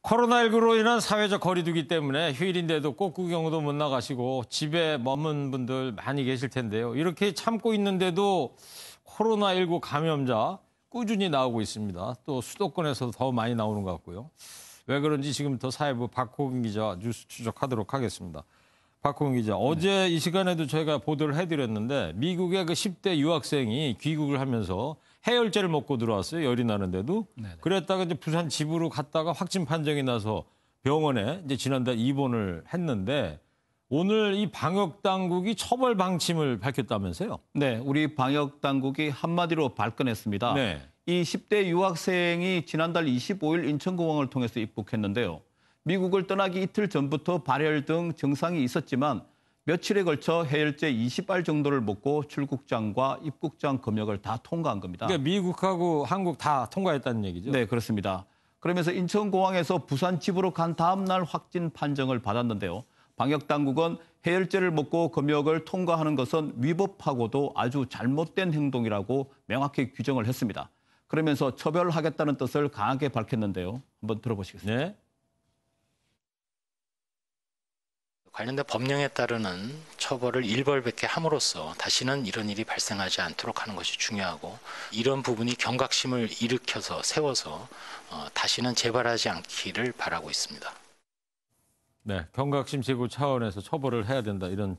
코로나19로 인한 사회적 거리두기 때문에 휴일인데도 꽃구경도 못 나가시고 집에 머문 분들 많이 계실 텐데요. 이렇게 참고 있는데도 코로나19 감염자 꾸준히 나오고 있습니다. 또 수도권에서도 더 많이 나오는 것 같고요. 왜 그런지 지금부터 사회부 박호근 기자 뉴스 추적하도록 하겠습니다. 박호근 기자, 어제 이 시간에도 저희가 보도를 해드렸는데 미국의 그 10대 유학생이 귀국을 하면서 해열제를 먹고 들어왔어요. 열이 나는데도. 네네. 그랬다가 이제 부산 집으로 갔다가 확진 판정이 나서 병원에 이제 지난달 입원을 했는데 오늘 이 방역 당국이 처벌 방침을 밝혔다면서요? 네, 우리 방역 당국이 한마디로 발끈했습니다. 네. 이 10대 유학생이 지난달 25일 인천공항을 통해서 입국했는데요. 미국을 떠나기 이틀 전부터 발열 등 증상이 있었지만 며칠에 걸쳐 해열제 20알 정도를 먹고 출국장과 입국장 검역을 다 통과한 겁니다. 그러니까 미국하고 한국 다 통과했다는 얘기죠? 네, 그렇습니다. 그러면서 인천공항에서 부산 집으로 간 다음 날 확진 판정을 받았는데요. 방역당국은 해열제를 먹고 검역을 통과하는 것은 위법하고도 아주 잘못된 행동이라고 명확히 규정을 했습니다. 그러면서 처벌하겠다는 뜻을 강하게 밝혔는데요. 한번 들어보시겠습니다. 네. 관련된 법령에 따르는 처벌을 일벌백계 함으로써 다시는 이런 일이 발생하지 않도록 하는 것이 중요하고 이런 부분이 경각심을 일으켜서 세워서 다시는 재발하지 않기를 바라고 있습니다. 네, 경각심 제고 차원에서 처벌을 해야 된다 이런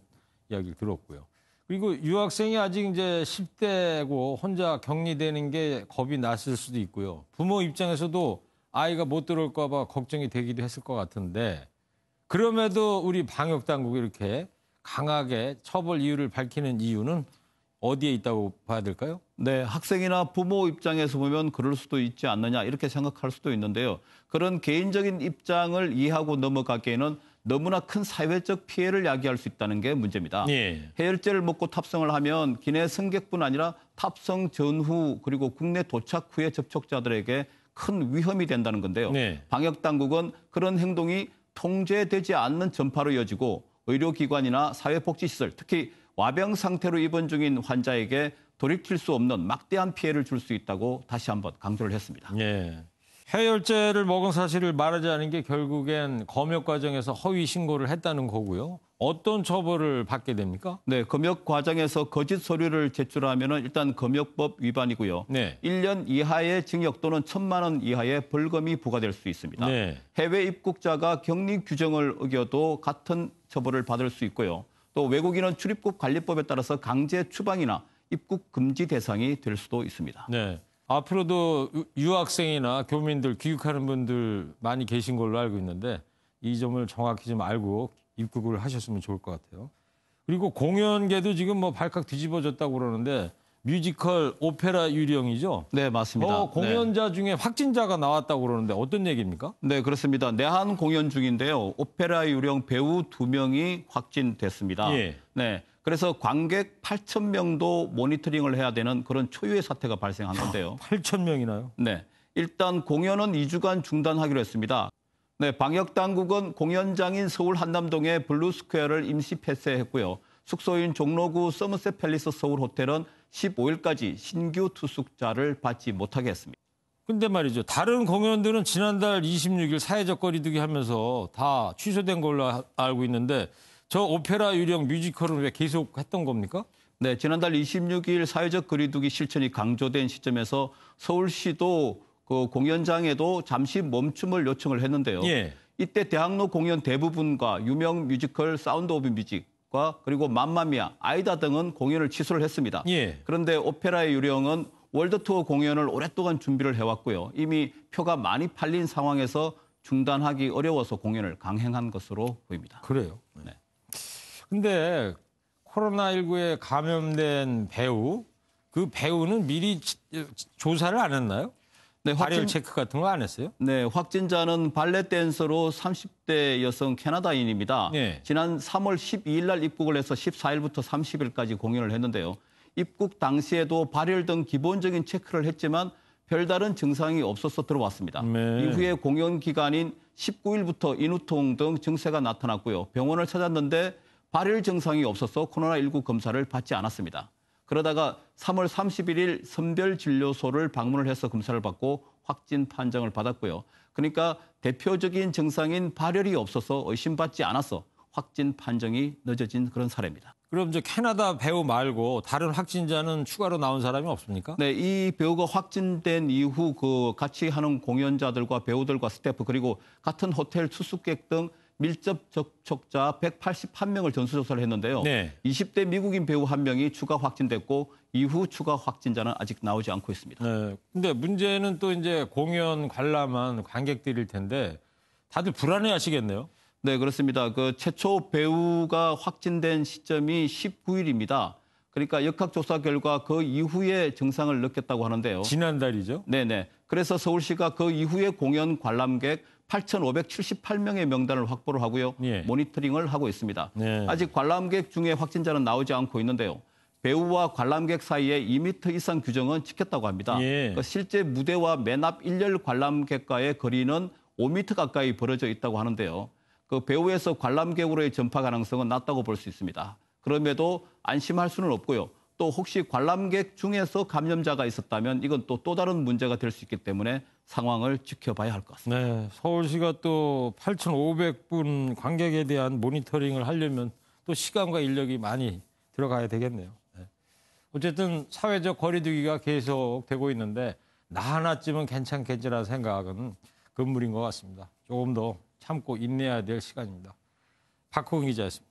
이야기를 들었고요. 그리고 유학생이 아직 이제 10대고 혼자 격리되는 게 겁이 났을 수도 있고요. 부모 입장에서도 아이가 못 들어올까 봐 걱정이 되기도 했을 것 같은데 그럼에도 우리 방역 당국이 이렇게 강하게 처벌 이유를 밝히는 이유는 어디에 있다고 봐야 될까요? 네, 학생이나 부모 입장에서 보면 그럴 수도 있지 않느냐 이렇게 생각할 수도 있는데요. 그런 개인적인 입장을 이해하고 넘어가기에는 너무나 큰 사회적 피해를 야기할 수 있다는 게 문제입니다. 예. 해열제를 먹고 탑승을 하면 기내 승객뿐 아니라 탑승 전후 그리고 국내 도착 후의 접촉자들에게 큰 위험이 된다는 건데요. 네. 방역 당국은 그런 행동이 통제되지 않는 전파로 이어지고 의료기관이나 사회복지시설, 특히 와병 상태로 입원 중인 환자에게 돌이킬 수 없는 막대한 피해를 줄 수 있다고 다시 한번 강조를 했습니다. 예. 해열제를 먹은 사실을 말하지 않은 게 결국엔 검역 과정에서 허위 신고를 했다는 거고요. 어떤 처벌을 받게 됩니까? 네, 검역 과정에서 거짓 서류를 제출하면 일단 검역법 위반이고요. 네. 1년 이하의 징역 또는 1,000만 원 이하의 벌금이 부과될 수 있습니다. 네. 해외 입국자가 격리 규정을 어겨도 같은 처벌을 받을 수 있고요. 또 외국인은 출입국 관리법에 따라서 강제 추방이나 입국 금지 대상이 될 수도 있습니다. 네. 앞으로도 유학생이나 교민들, 귀국하는 분들 많이 계신 걸로 알고 있는데 이 점을 정확히 좀 알고 입국을 하셨으면 좋을 것 같아요. 그리고 공연계도 지금 뭐 발칵 뒤집어졌다고 그러는데 뮤지컬 오페라 유령이죠? 네, 맞습니다. 공연자 중에 확진자가 나왔다고 그러는데 어떤 얘기입니까? 네, 그렇습니다. 내한 공연 중인데요. 오페라 유령 배우 2명이 확진됐습니다. 예. 네. 그래서 관객 8,000명도 모니터링을 해야 되는 그런 초유의 사태가 발생한 건데요. 8,000명이나요? 네. 일단 공연은 2주간 중단하기로 했습니다. 네, 방역 당국은 공연장인 서울 한남동의 블루스퀘어를 임시 폐쇄했고요. 숙소인 종로구 서머셋 팰리스 서울 호텔은 15일까지 신규 투숙자를 받지 못하게 했습니다. 근데 말이죠. 다른 공연들은 지난달 26일 사회적 거리두기 하면서 다 취소된 걸로 알고 있는데 저 오페라 유령 뮤지컬은 왜 계속 했던 겁니까? 네, 지난달 26일 사회적 거리두기 실천이 강조된 시점에서 서울시도 그 공연장에도 잠시 멈춤을 요청을 했는데요. 예. 이때 대학로 공연 대부분과 유명 뮤지컬 사운드 오브 뮤직과 그리고 맘마미아, 아이다 등은 공연을 취소를 했습니다. 예. 그런데 오페라의 유령은 월드 투어 공연을 오랫동안 준비를 해왔고요. 이미 표가 많이 팔린 상황에서 중단하기 어려워서 공연을 강행한 것으로 보입니다. 그래요? 네. 근데 코로나19에 감염된 배우, 그 배우는 미리 조사를 안 했나요? 네, 발열 체크 같은 거 안 했어요? 네, 확진자는 발레 댄서로 30대 여성 캐나다인입니다. 네. 지난 3월 12일 날 입국을 해서 14일부터 30일까지 공연을 했는데요. 입국 당시에도 발열 등 기본적인 체크를 했지만 별다른 증상이 없어서 들어왔습니다. 네. 이후에 공연 기간인 19일부터 인후통 등 증세가 나타났고요. 병원을 찾았는데 발열 증상이 없어서 코로나19 검사를 받지 않았습니다. 그러다가 3월 31일 선별진료소를 방문을 해서 검사를 받고 확진 판정을 받았고요. 그러니까 대표적인 증상인 발열이 없어서 의심받지 않아서 확진 판정이 늦어진 그런 사례입니다. 그럼 저 캐나다 배우 말고 다른 확진자는 추가로 나온 사람이 없습니까? 네, 이 배우가 확진된 이후 그 같이 하는 공연자들과 배우들과 스태프 그리고 같은 호텔 투숙객 등 밀접 접촉자 181명을 전수조사를 했는데요. 네. 20대 미국인 배우 1명이 추가 확진됐고 이후 추가 확진자는 아직 나오지 않고 있습니다. 네. 근데 문제는 또 이제 공연 관람한 관객들일 텐데 다들 불안해하시겠네요. 네, 그렇습니다. 그 최초 배우가 확진된 시점이 19일입니다. 그러니까 역학조사 결과 그 이후에 증상을 느꼈다고 하는데요. 지난달이죠. 네네. 그래서 서울시가 그 이후에 공연 관람객 8,578명의 명단을 확보를 하고요. 예. 모니터링을 하고 있습니다. 네. 아직 관람객 중에 확진자는 나오지 않고 있는데요. 배우와 관람객 사이에 2m 이상 규정은 지켰다고 합니다. 예. 그러니까 실제 무대와 맨 앞 일렬 관람객과의 거리는 5m 가까이 벌어져 있다고 하는데요. 그 배우에서 관람객으로의 전파 가능성은 낮다고 볼 수 있습니다. 그럼에도 안심할 수는 없고요. 또 혹시 관람객 중에서 감염자가 있었다면 이건 또 다른 문제가 될 수 있기 때문에 상황을 지켜봐야 할 것 같습니다. 네, 서울시가 또 8,500분 관객에 대한 모니터링을 하려면 또 시간과 인력이 많이 들어가야 되겠네요. 네. 어쨌든 사회적 거리두기가 계속되고 있는데 나 하나쯤은 괜찮겠지라는 생각은 금물인 것 같습니다. 조금 더 참고 인내해야 될 시간입니다. 박홍 기자였습니다.